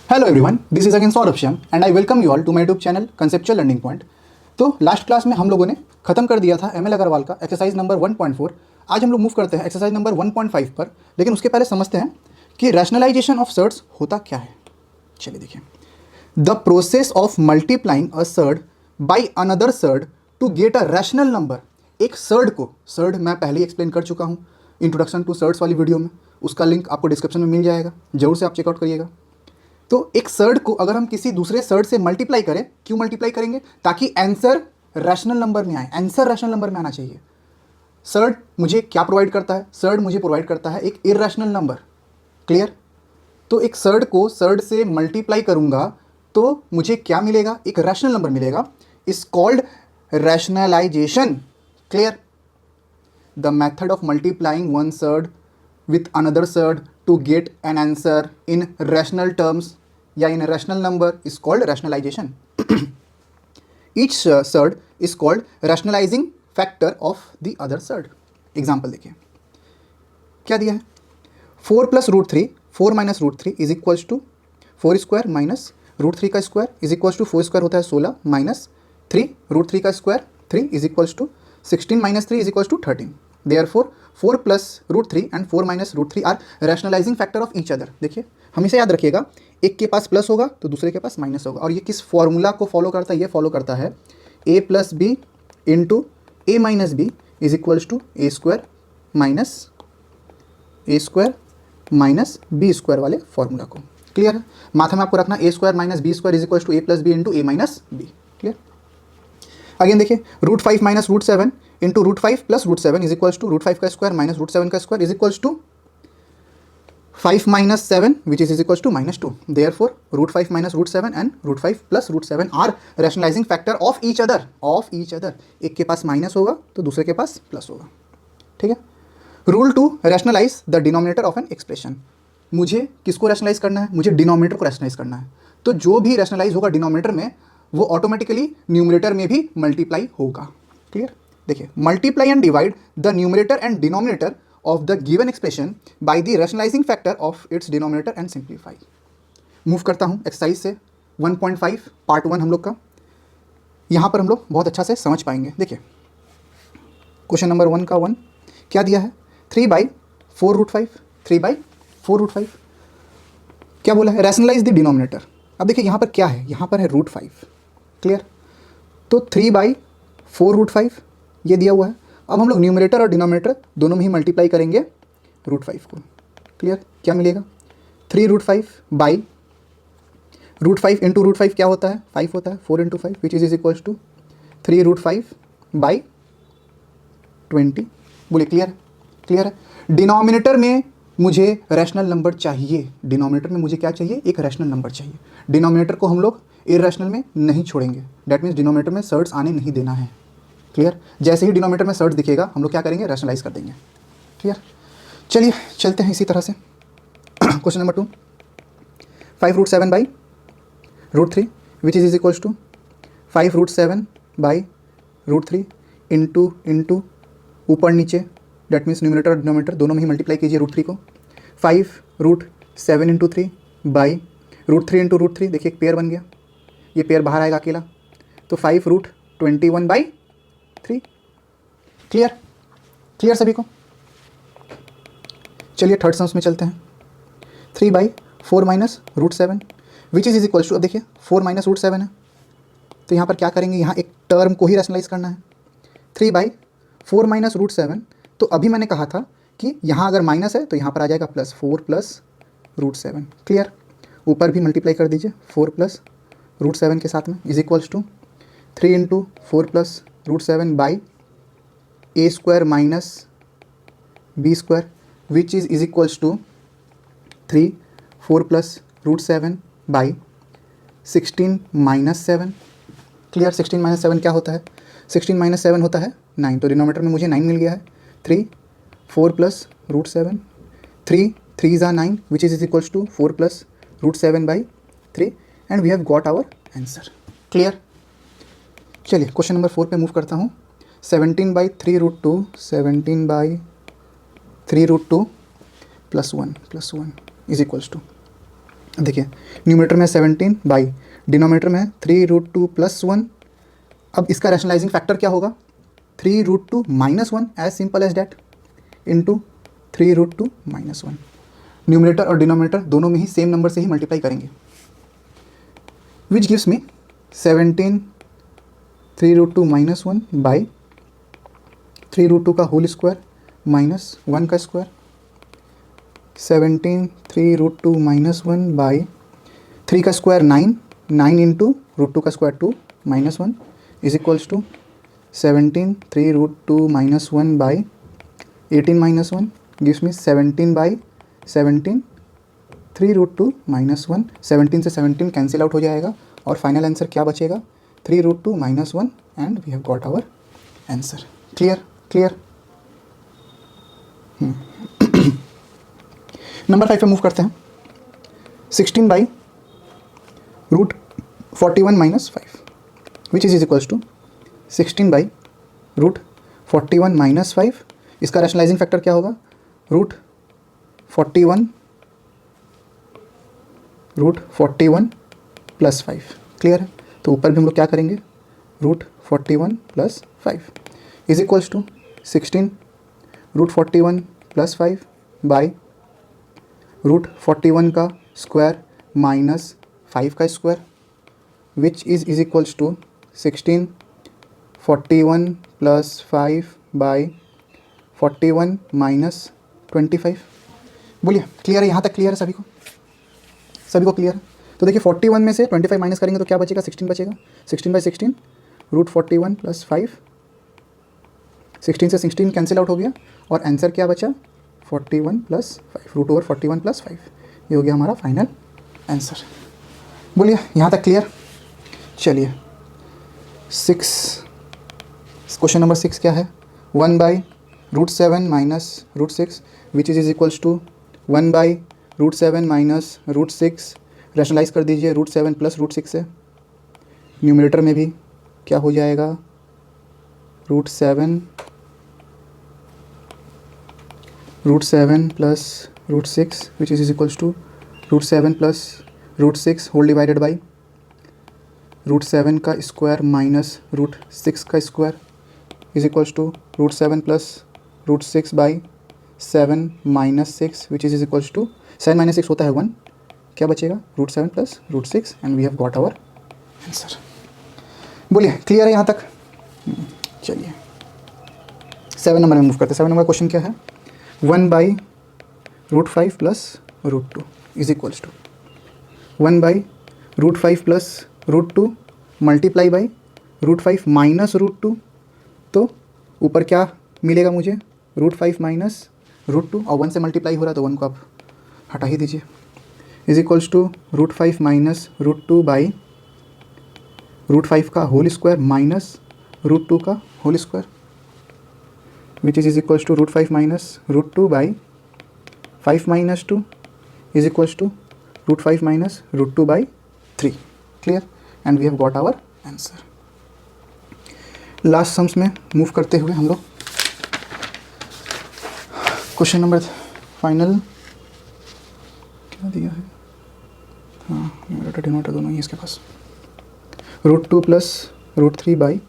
Hello everyone, this is again Saurabh Shyam and I welcome you all to my YouTube channel conceptual learning point. तो last class में हम लोगों ने खत्म कर दिया था एम एल अग्रवाल का एक्सरसाइज नंबर 1.4। आज हम लोग मूव करते हैं एक्सरसाइज नंबर 1.5 पर, लेकिन उसके पहले समझते हैं कि रैशनलाइजेशन ऑफ सर्ड्स होता क्या है। चलिए देखिए, the process of multiplying a surd by another surd to get a rational number. एक सर्ड को, सर्ड मैं पहले ही एक्सप्लेन कर चुका हूँ इंट्रोडक्शन टू सर्ड्स वाली वीडियो में, उसका लिंक आपको डिस्क्रिप्शन में मिल जाएगा, जरूर से आप चेकआउट करिएगा। तो एक सर्ड को अगर हम किसी दूसरे सर्ड से मल्टीप्लाई करें, क्यों मल्टीप्लाई करेंगे? ताकि आंसर रैशनल नंबर में आए, आंसर रैशनल नंबर में आना चाहिए। सर्ड मुझे क्या प्रोवाइड करता है? सर्ड मुझे प्रोवाइड करता है एक इरैशनल नंबर। क्लियर? तो एक सर्ड को सर्ड से मल्टीप्लाई करूंगा तो मुझे क्या मिलेगा? एक रैशनल नंबर मिलेगा। Is called rationalization. Clear? The method of multiplying one surd with another surd to get an answer in rational terms या in a rational number is called rationalization. Each surd is called rationalizing factor of the other surd. Example देखिए, क्या दिया है? 4 plus root three, 4 minus root three is equals to 4 square minus root three का square is equals to 4 square होता है 16 minus 3 root three का square 3 is equals to 16 minus 3 is equals to 13। Therefore 4 plus root three and 4 minus root three are rationalising factor of each other. देखिए, हमेशा याद रखिएगा, एक के पास प्लस होगा तो दूसरे के पास माइनस होगा, और ये किस फॉर्मूला को फॉलो करता है? ये फॉलो करता है a plus B into A minus B is equals to A square minus B square वाले फॉर्मूला को। क्लियर है? माथे में आपको रखना A square minus B square is equals to A plus B into A minus B. Clear? Again देखिए, root 5 minus root 7 into root 5 plus root 7 is equals to root 5 का square minus root 7 का square is equals to 5 minus 7 which is equals to minus 2। Therefore root 5 minus root 7 and root 5 plus root 7 are rationalising factor of each other. एक के पास minus होगा तो दूसरे के पास plus होगा। ठीक है? Rule to rationalize the denominator of an expression. मुझे किसको रैशनलाइज करना है? मुझे डिनोमिनेटर को रैशनलाइज करना है। तो जो भी रैशनलाइज होगा डिनोमिनेटर में, वो ऑटोमेटिकली न्यूमरेटर में भी मल्टीप्लाई होगा। क्लियर? देखिए, multiply and divide the numerator and denominator of the given expression by the rationalising factor of its denominator and simplify. Move करता हूँ एक्सरसाइज से 1.5 पार्ट 1 हम लोग का। यहाँ पर हम लोग बहुत अच्छा से समझ पाएंगे। देखिए, क्वेश्चन नंबर 1 का 1 क्या दिया है? 3/4 रूट 5, 3/4 रूट 5 क्या बोला है? Rationalize the denominator. अब देखिए यहाँ पर क्या है? यहाँ पर है रूट 5। क्लियर? तो 3/4 रूट 5 ये दिया हुआ है। अब हम लोग न्यूमरेटर और डिनोमिनेटर दोनों में ही मल्टीप्लाई करेंगे रूट 5 को। क्लियर? क्या मिलेगा? 3 root 5 by root 5 into root 5 क्या होता है? 5 होता है। 4 into 5 which is equals to 3 root 5 by 20। बोलिए, क्लियर है? क्लियर है? डिनोमिनेटर में मुझे रैशनल नंबर चाहिए। डिनोमिनेटर में मुझे क्या चाहिए? एक रैशनल नंबर चाहिए। डिनोमिनेटर को हम लोग इरैशनल में नहीं छोड़ेंगे। दैट मीन्स डिनोमिनेटर में सर्ड्स आने नहीं देना है। क्लियर? जैसे ही डिनोमिनेटर में सर्ड्स दिखेगा हम लोग क्या करेंगे? रैशनलाइज कर देंगे। क्लियर? चलिए चलते हैं इसी तरह से। Question number 2, 5 root 7 by root 3 which is equals to 5 root 7 by root 3 into ऊपर नीचे, डेट मीन्स न्यूमरेटर और डिनोमिनेटर दोनों में ही मल्टीप्लाई कीजिए रूट 3 को। 5 root 7 into 3 by root 3 into root 3। देखिए, एक पेयर बन गया, ये पेयर बाहर आएगा अकेला, तो 5 रूट 21 बाई 3। क्लियर? क्लियर सभी को? चलिए थर्ड सम्स में चलते हैं। 3/4 minus root 7 which is equals to, अब देखिए 4 माइनस रूट 7 है, तो यहाँ पर क्या करेंगे? यहाँ एक टर्म को ही रैशनलाइज करना है। 3/4 माइनस रूट 7, तो अभी मैंने कहा था कि यहाँ अगर माइनस है तो यहाँ पर आ जाएगा प्लस, 4 प्लस रूट 7। क्लियर? ऊपर भी मल्टीप्लाई कर दीजिए 4 प्लस रूट 7 के साथ में is equals to 3 into 4 plus root 7 by a square minus B square which is equals to 3 4 plus root 7 by 16 minus 7। Clear? 16 minus 7 क्या होता है? 16 माइनस 7 होता है 9। तो डिनोमिनेटर में मुझे 9 मिल गया है। 3 4 प्लस रूट 7, 3 3 ज़ा 9 which is equals to 4 plus root 7 by 3 and we have got our answer. Clear? चलिए क्वेश्चन नंबर 4 पे मूव करता हूँ। 17/3 root 2, 17/3 root 2 plus 1 is equals to, देखिए न्यूमरेटर में 17 बाई डिनोमिनेटर में 3√2 + 1। अब इसका रैशनलाइजिंग फैक्टर क्या होगा, 3√2 - 1, as simple as that, into 3√2 - 1। Numerator और डिनोमिनेटर दोनों में ही सेम नंबर से ही मल्टीप्लाई करेंगे, विच गिव्स मी 17 3√2 - 1 बाई 3√2 का होल स्क्वायर माइनस 1 का स्क्वायर, 17 3√2 - 1 बाई 3 का स्क्वायर 9, 9 इंटू √2 का square 2 - 1 is equals to 17 3√2 - 1 by 18 - 1 gives me 17 by 17 3√2 - 1। 17 से 17 कैंसिल आउट हो जाएगा और फाइनल आंसर क्या बचेगा, 3√2 - 1 and we have got our answer. Clear clear. Number 5 पे मूव करते हैं। 16 by √41 - 5 which is equals to 16 by √41 - 5। इसका रैशनलाइजिंग फैक्टर क्या होगा, √41 + 5। क्लियर है, तो ऊपर भी हम लोग क्या करेंगे, √41 + 5 इज इक्वल्स टू 16 √41 + 5 बाई √41 का स्क्वायर माइनस 5 का square which is equals to 16 41 + 5 by 41 minus 25। बोलिए क्लियर है, यहाँ तक क्लियर है सभी को, सभी को क्लियर है। तो देखिए 41 में से 25 माइनस करेंगे तो क्या बचेगा, 16 बचेगा। 16 बाई 16 √41 + 5, 16 से 16 कैंसिल आउट हो गया और आंसर क्या बचा, 41 + 5, √41 + 5। ये हो गया हमारा फाइनल आंसर। बोलिए यहाँ तक क्लियर। चलिए 6, क्वेश्चन नंबर 6 क्या है, 1 by √7 minus √6 which is equals to 1 by √7 minus √6। Rationalize कर दीजिए √7 + √6 से। न्यूमरेटर में भी क्या हो जाएगा, √7 + √6 which is equals to √7 + √6 whole divided by √7 का स्क्वायर माइनस √6 का square is equals to √7 + √6 by 7 - 6 which is equals to 7 - 6 होता है 1, क्या बचेगा, √7 + √6 and we have got our answer. बोलिए क्लियर है यहाँ तक। चलिए 7 नंबर में मूव करते हैं। 7 नंबर क्वेश्चन क्या है, 1 by √5 + √2 is equals to 1 by √5 + √2 multiply by √5 minus √2। तो ऊपर क्या मिलेगा मुझे, √5 माइनस √2 और 1 से मल्टीप्लाई हो रहा है तो 1 को आप हटा ही दीजिए, is equals to √5 minus √2 by √5 का होल स्क्वायर माइनस √2 का whole square which is equals to √5 minus √2 by 5 minus 2 is equals to √5 minus √2 by 3। Clear, and we have got our answer. Last sums में move करते हुए हम लोग question number final क्या दिया है, हाँ न्यूमरेटर डिनोमिनेटर दोनों ही इसके पास, √2 + √3 by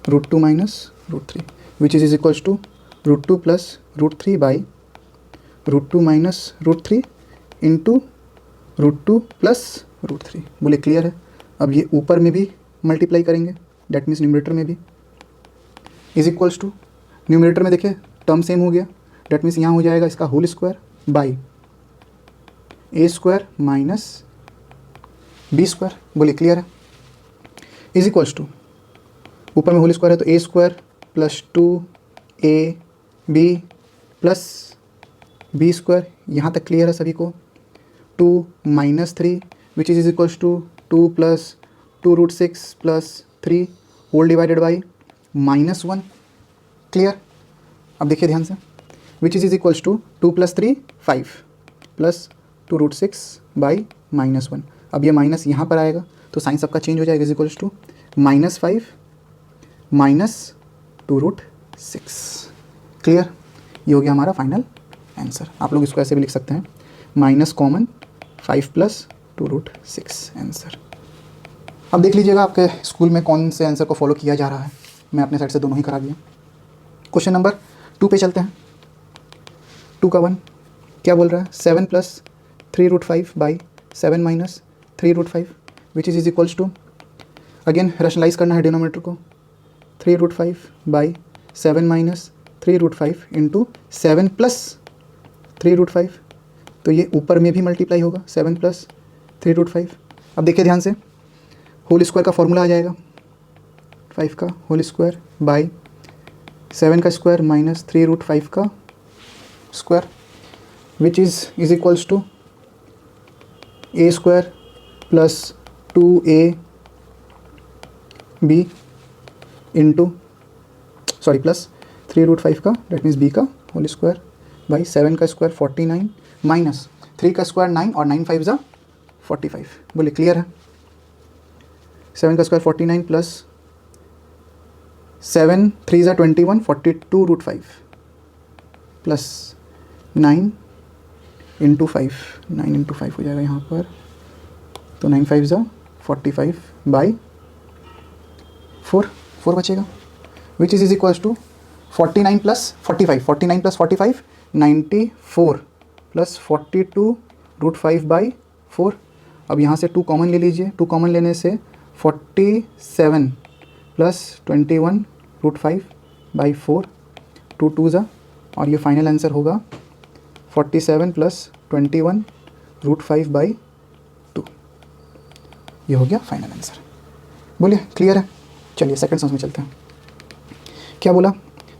√2 minus √3 which is equals to √2 + √3 by √2 minus √3 into √2 + √3। बोले क्लियर है। अब ये ऊपर में भी मल्टीप्लाई करेंगे, डेट मीन्स न्यूमरेटर में भी, इज इक्वल्स टू न्यूमरेटर में देखिए टर्म सेम हो गया, डेट मीन्स यहाँ हो जाएगा इसका whole square by a² minus b²। बोले क्लियर है, इज इक्वल्स टू ऊपर में होल स्क्वायर है तो a² + 2ab + b²। यहाँ तक क्लियर है सभी को। 2 - 3 which is equals to 2 + 2√6 + 3 whole divided by -1। Clear. अब देखिए ध्यान से, which is equals to 2 + 3 5 + 2√6 by -1। अब ये माइनस यहाँ पर आएगा तो साइन सबका चेंज हो जाएगा, इज इक्वल्स टू -5 - 2√6। क्लियर, ये हो गया हमारा फाइनल आंसर। आप लोग इसको ऐसे भी लिख सकते हैं, माइनस कॉमन 5 प्लस 2√6 आंसर। अब देख लीजिएगा आपके स्कूल में कौन से आंसर को फॉलो किया जा रहा है। मैं अपने साइड से दोनों ही करा दिया। क्वेश्चन नंबर 2 पे चलते हैं। 2 का 1 क्या बोल रहा है, 7 plus 3√5 by 7 minus 3√5 which is equals to, again rationalize करना है डिनोमीटर को, 3√5 बाई 7 माइनस 3√5 इंटू 7 प्लस 3√5, तो ये ऊपर में भी मल्टीप्लाई होगा 7 प्लस 3√5। अब देखिए ध्यान से, होल स्क्वायर का फॉर्मूला आ जाएगा 5 का होल स्क्वायर बाई 7 का स्क्वायर माइनस 3√5 का square which is equals to A square plus 2ab into plus 3√5 का डेट मीन्स b का होल स्क्वायर बाई 7 का स्क्वायर 49 माइनस 3 का स्क्वायर 9 और 9 5 ज़ा 45। बोले क्लियर है। 7 का स्क्वायर 49 प्लस 7 3 ज़ा 21 42√5 प्लस 9 इंटू 5, 9 इंटू 5 हो जाएगा यहाँ पर, तो 9 5 ज़ा 45 बाई 4 बचेगा which is equals to 49 plus 45, 49 plus 45 94 plus 42√5 by 4। अब यहाँ से 2 कॉमन ले लीजिए, 2 कॉमन लेने से 47 प्लस 21√5 बाई 4, 2 2 ज़ा, और ये फाइनल आंसर होगा 47 प्लस 21√5 बाई 2। ये हो गया फाइनल आंसर। बोलिए क्लियर है। चलिए सेकंड सम में चलते हैं। क्या बोला,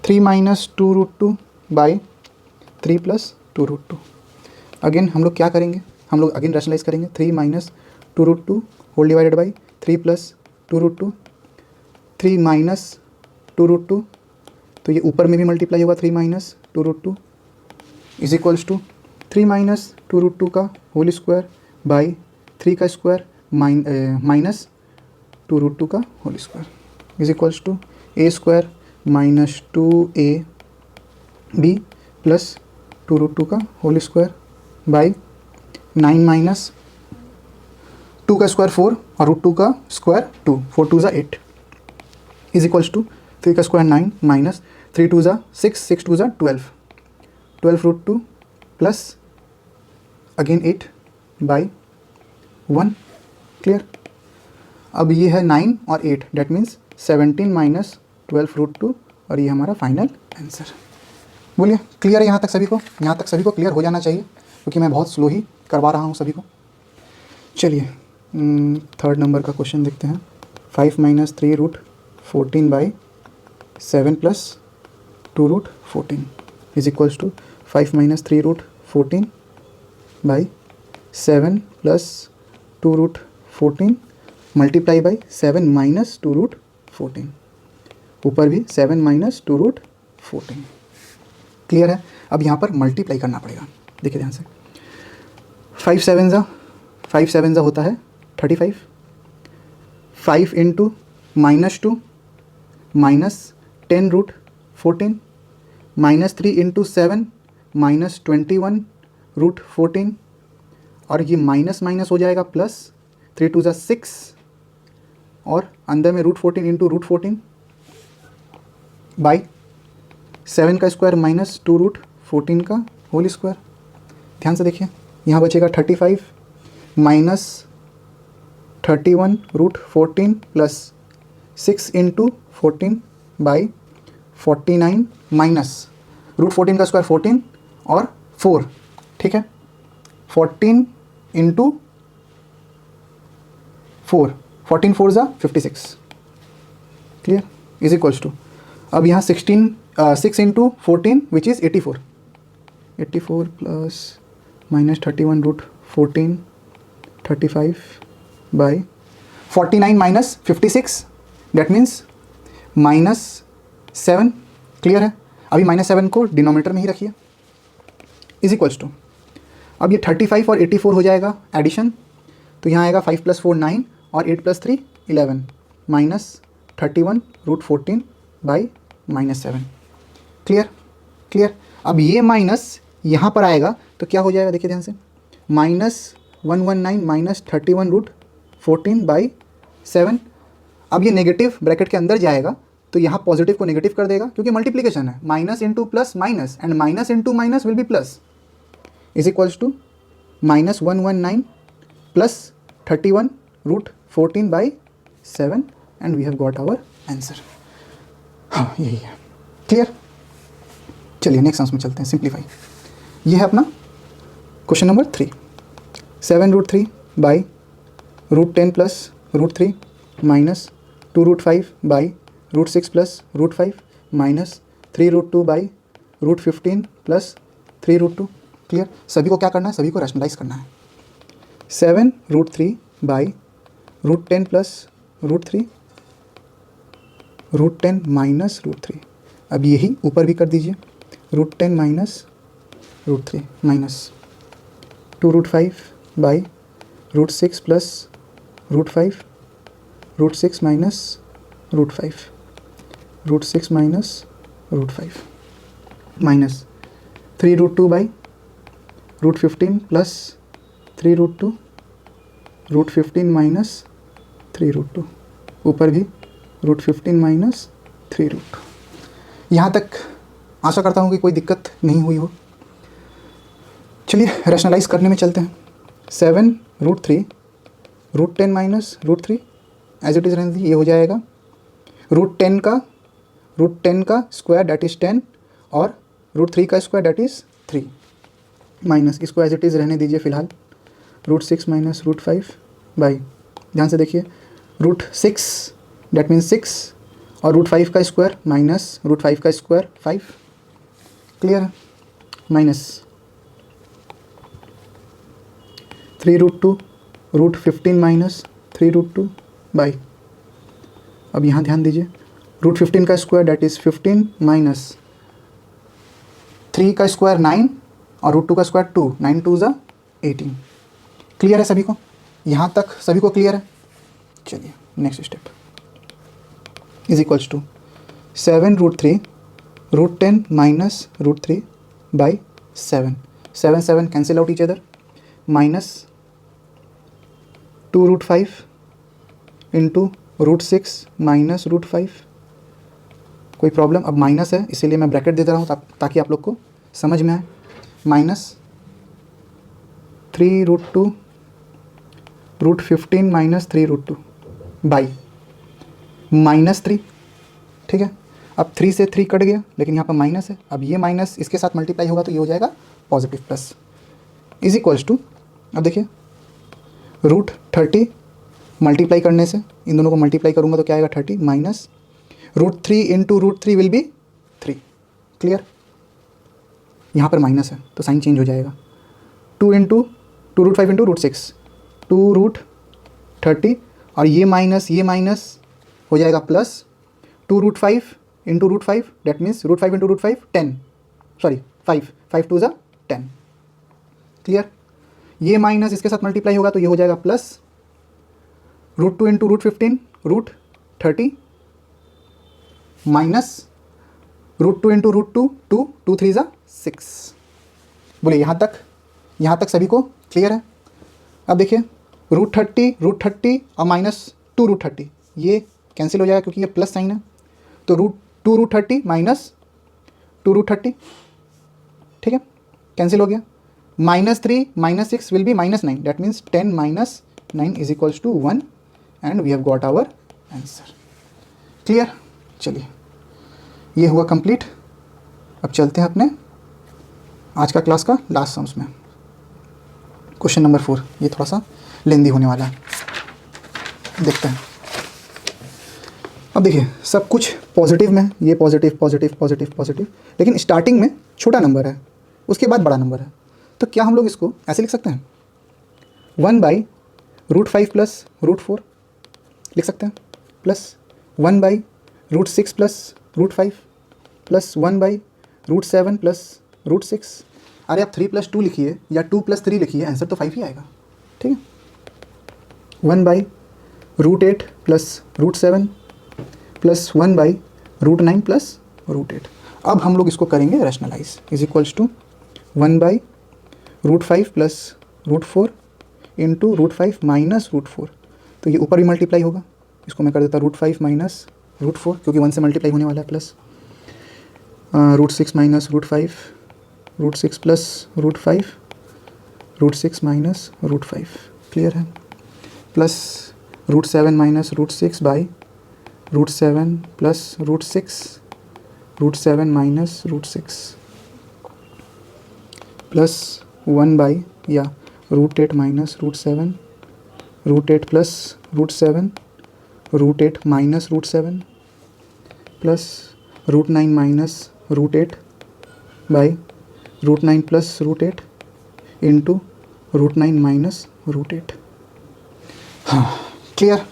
3 माइनस 2√2 बाई 3 प्लस 2√2। अगेन हम लोग क्या करेंगे, हम लोग अगेन रैशनलाइज करेंगे। 3 minus 2√2 whole divided by 3 plus 2√2, 3 minus 2√2, तो ये ऊपर में भी मल्टीप्लाई होगा 3 minus 2√2 is equals to 3 minus 2√2 का होल स्क्वायर बाई 3 का स्क्वायर माइनस 2√2 का whole square is equals to A square minus 2ab plus 2√2 का होल स्क्वायर बाई 9 माइनस 2 का स्क्वायर 4 और √2 का स्क्वायर 2, 4 2 ज़ा 8 इज इक्वल्स टू 3 का स्क्वायर 9 माइनस 3 2 ज़ा 6, 6 2 ज़ा 12, 12√2 प्लस अगेन 8 बाई 1। क्लियर। अब ये है 9 और 8 डेट मीन्स 17 माइनस 12√2 और ये हमारा फाइनल आंसर। बोलिए क्लियर है यहाँ तक सभी को, यहाँ तक सभी को क्लियर हो जाना चाहिए क्योंकि मैं बहुत स्लो ही करवा रहा हूँ सभी को। चलिए थर्ड नंबर का क्वेश्चन देखते हैं। 5 minus 3√14 by 7 plus 2√14 is equals to 5 minus 3√14 by 7 plus 2√14 multiply by 7 minus 2√14, ऊपर भी 7 माइनस 2√14। क्लियर है। अब यहाँ पर मल्टीप्लाई करना पड़ेगा। देखिए ध्यान से, 5 7 ज़ा होता है 35, 5 into minus 2 minus 10√14 minus 3 into 7 minus 21√14 और ये माइनस माइनस हो जाएगा प्लस, 3 2 ज़ा 6 और अंदर में √14 इंटू √14 बाई 7 का स्क्वायर माइनस 2√14 का होल स्क्वायर। ध्यान से देखिए, यहाँ बचेगा 35 minus 31√14 plus 6 into 14 by 49 minus √14 का स्क्वायर 14 और 4, ठीक है, 14 इंटू 4, 14 4 ज़ा 56। क्लियर इज इक्वल्स टू, अब यहाँ 6 into 14 which is 84, 84 plus minus 31√14 35 by 49 minus 56 that means -7। Clear है। अभी -7 को डिनोमिनेटर में ही रखिए इज इक्वल्स टू, अब ये 35 और 84 हो जाएगा एडिशन, तो यहाँ आएगा 5 + 4 9 और 8 + 3 11 माइनस 31√14 बाई -7। Clear clear. अब ये माइनस यहाँ पर आएगा तो क्या हो जाएगा, देखिए ध्यान से, 119 माइनस 31 रूट 14/7। अब ये नेगेटिव ब्रैकेट के अंदर जाएगा तो यहाँ पॉजिटिव को नेगेटिव कर देगा क्योंकि मल्टीप्लिकेशन है, minus into plus minus and minus into minus will be plus, is equals to minus 119 plus 31 root 14/7 and we have got our answer. हाँ यही है, क्लियर। चलिए नेक्स्ट आंसर में चलते हैं, सिंप्लीफाई। ये है अपना question number 3, 7 root 3 by root 10 plus root 3 minus 2 root 5 by root 6 plus root 5 minus 3 root 2 by root 15 plus 3 root 2। Clear. सभी को क्या करना है, सभी को रैशनलाइज करना है। 7 root 3 by root 10 plus root 3 root 10 minus root 3। अब यही ऊपर भी कर दीजिए, root 10 minus root 3 minus 2 root 5 by root 6 plus root 5 root 6 minus root 5 root 6 minus root 5 minus 3 root 2 by root 15 plus 3 root 2 root 15 minus 3 root 2, ऊपर भी root 15 minus 3 root 2। यहाँ तक आशा करता हूँ कि कोई दिक्कत नहीं हुई हो। चलिए रैशनलाइज करने में चलते हैं। 7 root 3 root 10 minus root 3 as it is रहने दीजिए, ये हो जाएगा रूट 10 का स्क्वायर डैट इज़ 10 और रूट 3 का स्क्वायर डैट इज़ 3 माइनस, इसको एज इट इज़ रहने दीजिए फ़िलहाल, रूट 6 माइनस रूट 5 बाई, ध्यान से देखिए, रूट 6 डैट मीन्स 6 और रूट 5 का स्क्वायर माइनस रूट 5 का स्क्वायर 5। क्लियर है। Minus 3 root 2 root 15 minus 3 root 2 by, अब यहाँ ध्यान दीजिए, रूट 15 का स्क्वायर डैट इज़ 15 माइनस 3 का स्क्वायर 9 और रूट 2 का स्क्वायर 2, 9 2 ज़ा 18। क्लियर है सभी को, यहाँ तक सभी को क्लियर है। चलिए next step is equals to 7 root 3 root 10 minus root 3 by 7, 7 cancel out each other, minus 2 root 5 into root 6 minus root 5। कोई प्रॉब्लम, अब माइनस है इसीलिए मैं ब्रैकेट दे रहा हूँ ताकि आप लोग को समझ में आए। Minus 3 root 2 root 15 minus 3 root 2 by minus 3। ठीक है, अब 3 से 3 कट गया लेकिन यहाँ पर माइनस है, अब ये माइनस इसके साथ मल्टीप्लाई होगा तो ये हो जाएगा positive plus, is equals to, अब देखिए रूट 30 मल्टीप्लाई करने से, इन दोनों को मल्टीप्लाई करूँगा तो क्या आएगा 30 minus root 3 into root 3 will be 3। Clear. यहाँ पर माइनस है तो साइन चेंज हो जाएगा, 2 रूट 5 इंटू रूट 6, 2 रूट 30 और ये माइनस हो जाएगा plus 2 root 5 into root 5 that means root 5 into root 5 10, sorry 5 2 ज़ा 10। क्लियर। ये माइनस इसके साथ मल्टीप्लाई होगा तो ये हो जाएगा plus root 2 into root 15 root 30 minus root 2 into root 2 2 3 ज़ा 6। बोलिए यहाँ तक सभी को क्लियर है। अब देखिए रूट 30 और माइनस 2 रूट 30 ये कैंसिल हो जाएगा क्योंकि ये प्लस साइन है, तो 2 रूट 30 माइनस 2 रूट 30, ठीक है, कैंसिल हो गया। Minus 3 minus 6 will be minus 9 that means 10 minus 9 is equals to 1 and we have got our answer. Clear. चलिए ये हुआ कंप्लीट। अब चलते हैं अपने आज का क्लास का लास्ट सम्स में। क्वेश्चन नंबर 4, ये थोड़ा सा लेंदी होने वाला है, देखते हैं। अब देखिए सब कुछ पॉजिटिव में, ये पॉजिटिव पॉजिटिव पॉजिटिव पॉजिटिव, लेकिन स्टार्टिंग में छोटा नंबर है उसके बाद बड़ा नंबर है, तो क्या हम लोग इसको ऐसे लिख सकते हैं 1 बाई रूट 5 प्लस रूट 4 लिख सकते हैं, plus 1 by root 6 plus root 5 plus 1 by root 7 plus root 6। अरे आप 3 + 2 लिखिए या 2 + 3 लिखिए, आंसर तो 5 ही आएगा। ठीक है, 1 by root 8 plus root 7 plus 1 by root 9 plus root 8। अब हम लोग इसको करेंगे rationalise, is equals to 1 by root 5 plus root 4 into √5 minus √4, तो ये ऊपर भी मल्टीप्लाई होगा, इसको मैं कर देता √5 माइनस √4 क्योंकि 1 से मल्टीप्लाई होने वाला है, plus √6 minus √5, √6 plus √5, √6 minus √5, clear है, plus √7 minus √6 by √7 plus √6, √7 minus √6 plus 1 by या √8 minus √7, √8 plus √7, √8 minus √7 plus √9 minus √8 by √9 plus √8 into √9 minus √8। हाँ, क्लियर,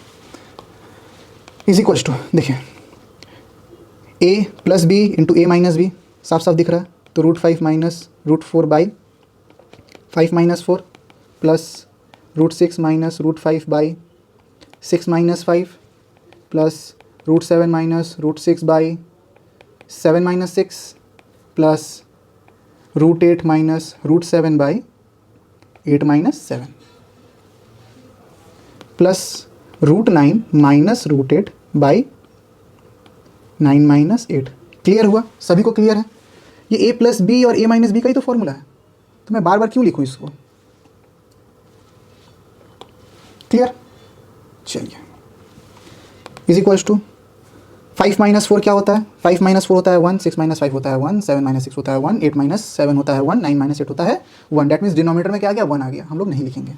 इज इक्वल्स टू, देखिए a plus B into A minus B, साफ साफ दिख रहा है, तो √5 minus √4 by 5 minus 4 plus √6 minus √5 by 6 minus 5 plus √7 minus √6 by 7 minus 6 plus √8 minus √7 by 8 minus 7 plus √9 minus √8 by 9 minus 8। Clear हुआ, सभी को क्लियर है? ये a प्लस बी और a माइनस बी का ही तो फॉर्मूला है, तो मैं बार बार क्यों लिखूँ इसको? क्लियर, चलिए, इज इक्वल्स टू 5 माइनस 4 क्या होता है? 5 माइनस 4 होता है 1, 6 माइनस 5 होता है 1, 7 माइनस 6 होता है 1, 8 माइनस 7 होता है 1, 9 माइनस 8 होता है 1। डैट मीन्स डिनोमिनेटर में क्या आ गया? 1 आ गया, हम लोग नहीं लिखेंगे।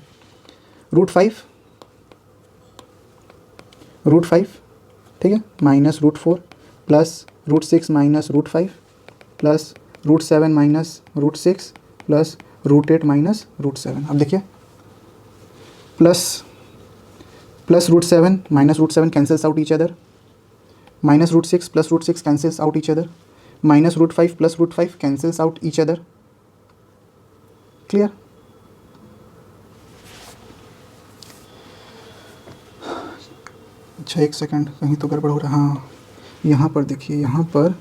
√5, ठीक है, minus √4 plus √6 minus √5 plus √7 minus √6 plus √8 minus √7। अब देखिए plus √7 minus √7 cancels out each other, minus √6 plus √6 cancels out each other, minus √5 plus √5 cancels out each other. Clear? अच्छा, एक सेकंड, कहीं तो गड़बड़ हो रहा है। हाँ, यहाँ पर देखिए, यहाँ पर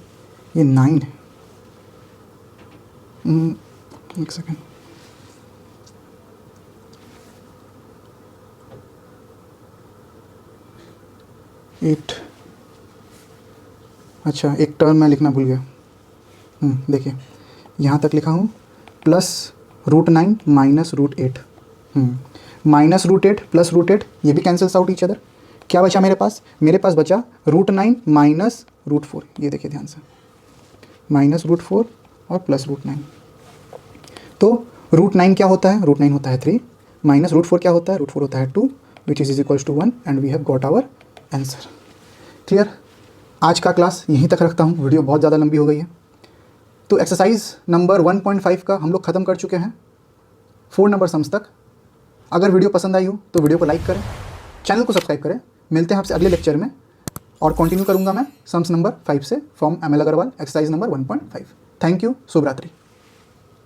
ये 9 है। एक सेकंड, एट, अच्छा एक टर्म मैं लिखना भूल गया। देखिए यहाँ तक लिखा हूँ, प्लस √9 माइनस √8, माइनस √8 प्लस √8, ये भी कैंसल्स आउट ईच अदर। क्या बचा मेरे पास? मेरे पास बचा √9 माइनस √4, ये देखिए ध्यान से, माइनस √4 और प्लस √9। तो √9 क्या होता है? √9 होता है 3, माइनस √4 क्या होता है? √4 होता है 2, which is equals to 1, and we have got our answer. Clear? आज का क्लास यहीं तक रखता हूँ, वीडियो बहुत ज़्यादा लंबी हो गई है। तो एक्सरसाइज नंबर 1.5 का हम लोग ख़त्म कर चुके हैं, 4 नंबर सम्स तक। अगर वीडियो पसंद आई हो तो वीडियो को लाइक करें, चैनल को सब्सक्राइब करें। मिलते हैं आपसे अगले लेक्चर में, और कंटिन्यू करूंगा मैं सम्स नंबर 5 से, from ML Agarwal, exercise number 1.5। Thank you, शुभ रात्रि।